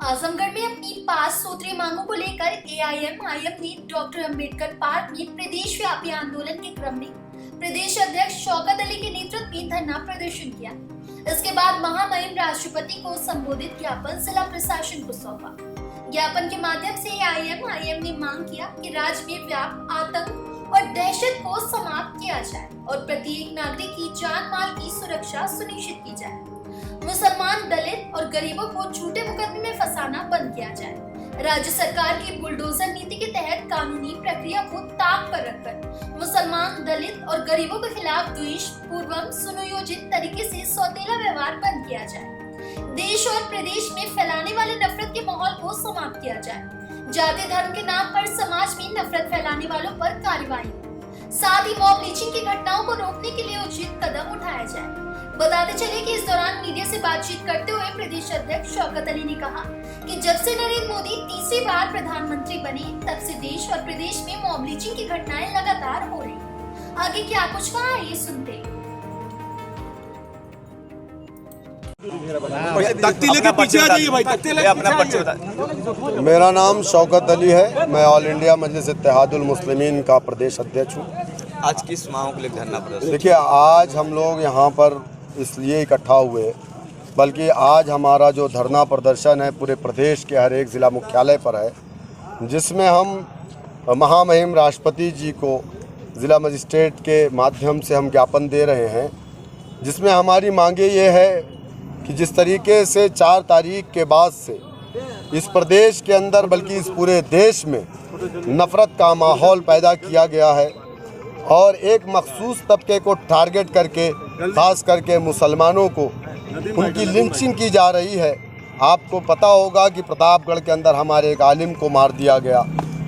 आजमगढ़ में अपनी 5 सूत्रीय मांगों को लेकर एआईएमआईएम ने डॉक्टर अंबेडकर पार्क में प्रदेश व्यापी आंदोलन के क्रम में प्रदेश अध्यक्ष शौकत अली के नेतृत्व में धरना प्रदर्शन किया। इसके बाद महामहिम राष्ट्रपति को संबोधित ज्ञापन जिला प्रशासन को सौंपा। ज्ञापन के माध्यम से एआईएमआईएम ने मांग किया कि राज्य में व्याप्त आतंक और दहशत को समाप्त किया जाए और प्रत्येक नागरिक की जान माल की सुरक्षा सुनिश्चित की जाए। मुसलमान, दलित और गरीबों को झूठे मुकदमे में फंसाना बंद किया जाए। राज्य सरकार की बुलडोजर नीति के तहत कानूनी प्रक्रिया को ताक पर रखकर मुसलमान, दलित और गरीबों के खिलाफ द्वेष पूर्वक सुनियोजित तरीके से सौतेला व्यवहार बंद किया जाए। देश और प्रदेश में फैलाने वाले नफरत के माहौल को समाप्त किया जाए। जाति धर्म के नाम पर समाज में नफरत फैलाने वालों पर कार्रवाई, साथ ही मॉब लिंचिंग की घटनाओं को रोकने के लिए उचित कदम उठाया जाए। बताते चले कि इस दौरान मीडिया से बातचीत करते हुए प्रदेश अध्यक्ष शौकत अली ने कहा कि जब से नरेंद्र मोदी तीसरी बार प्रधानमंत्री बने तब से देश और प्रदेश में मॉब लिंचिंग की घटनाएं लगातार हो रही। आगे क्या कुछ कहा ये सुनते। तख्ती लेके पीछे आ जाइए भाई, तख्ती लेके अपना परिचय बताइए। मेरा नाम शौकत अली है। मैं ऑल इंडिया मजलिस इत्तेहादुल मुस्लिमीन का प्रदेश अध्यक्ष हूँ। आज किस मांगों के लिए धरना प्रदर्शन? देखिए, आज हम लोग यहाँ पर इसलिए इकट्ठा हुए, बल्कि आज हमारा जो धरना प्रदर्शन है पूरे प्रदेश के हर एक ज़िला मुख्यालय पर है, जिसमें हम महामहिम राष्ट्रपति जी को ज़िला मजिस्ट्रेट के माध्यम से हम ज्ञापन दे रहे हैं, जिसमें हमारी मांगे ये है कि जिस तरीके से 4 तारीख के बाद से इस प्रदेश के अंदर बल्कि इस पूरे देश में नफ़रत का माहौल पैदा किया गया है और एक मखसूस तबके को टारगेट करके ख़ास करके मुसलमानों को उनकी लिंचिंग की जा रही है। आपको पता होगा कि प्रतापगढ़ के अंदर हमारे एक आलिम को मार दिया गया,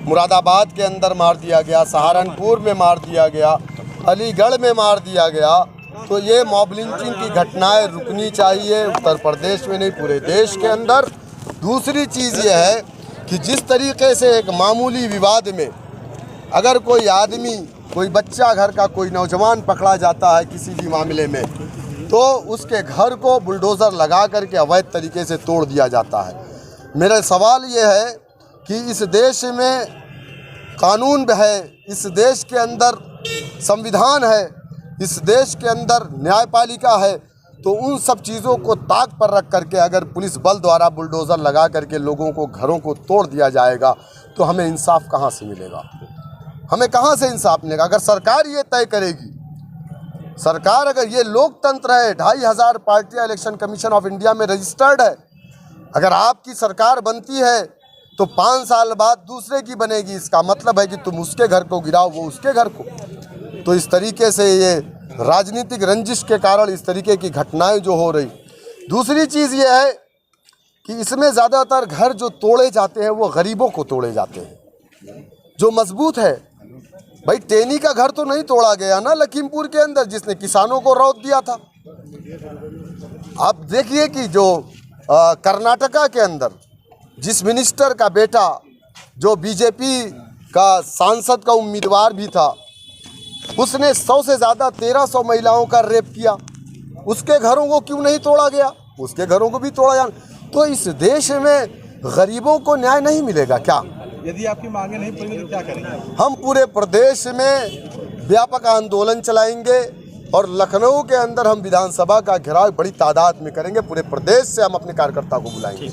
मुरादाबाद के अंदर मार दिया गया, सहारनपुर में मार दिया गया, अलीगढ़ में मार दिया गया। तो ये मॉब लिंचिंग की घटनाएं रुकनी चाहिए, उत्तर प्रदेश में नहीं पूरे देश के अंदर। दूसरी चीज़ ये है कि जिस तरीके से एक मामूली विवाद में अगर कोई आदमी, कोई बच्चा, घर का कोई नौजवान पकड़ा जाता है किसी भी मामले में, तो उसके घर को बुलडोज़र लगा करके अवैध तरीके से तोड़ दिया जाता है। मेरा सवाल ये है कि इस देश में कानून है, इस देश के अंदर संविधान है, इस देश के अंदर न्यायपालिका है, तो उन सब चीज़ों को ताक पर रख करके अगर पुलिस बल द्वारा बुलडोज़र लगा करके लोगों को घरों को तोड़ दिया जाएगा तो हमें इंसाफ कहाँ से मिलेगा? हमें कहाँ से इंसाफ मिलेगा? अगर सरकार ये तय करेगी, सरकार अगर ये लोकतंत्र है, 2500 पार्टियाँ इलेक्शन कमीशन ऑफ इंडिया में रजिस्टर्ड है, अगर आपकी सरकार बनती है तो 5 साल बाद दूसरे की बनेगी। इसका मतलब है कि तुम उसके घर को गिराओ, वो उसके घर को। तो इस तरीके से ये राजनीतिक रंजिश के कारण इस तरीके की घटनाएं जो हो रही। दूसरी चीज़ ये है कि इसमें ज़्यादातर घर जो तोड़े जाते हैं वो गरीबों को तोड़े जाते हैं, जो मजबूत है। भाई टेनी का घर तो नहीं तोड़ा गया ना लखीमपुर के अंदर, जिसने किसानों को रौंद दिया था। आप देखिए कि जो कर्नाटका के अंदर जिस मिनिस्टर का बेटा जो बीजेपी का सांसद का उम्मीदवार भी था, उसने 100 से ज़्यादा 1300 महिलाओं का रेप किया। उसके घरों को क्यों नहीं तोड़ा गया? उसके घरों को भी तोड़ा जाना। तो इस देश में गरीबों को न्याय नहीं मिलेगा क्या? यदि आपकी मांगे नहीं पूरी तो क्या करेंगे? हम पूरे प्रदेश में व्यापक आंदोलन चलाएंगे और लखनऊ के अंदर हम विधानसभा का घेराव बड़ी तादाद में करेंगे। पूरे प्रदेश से हम अपने कार्यकर्ता को बुलाएंगे।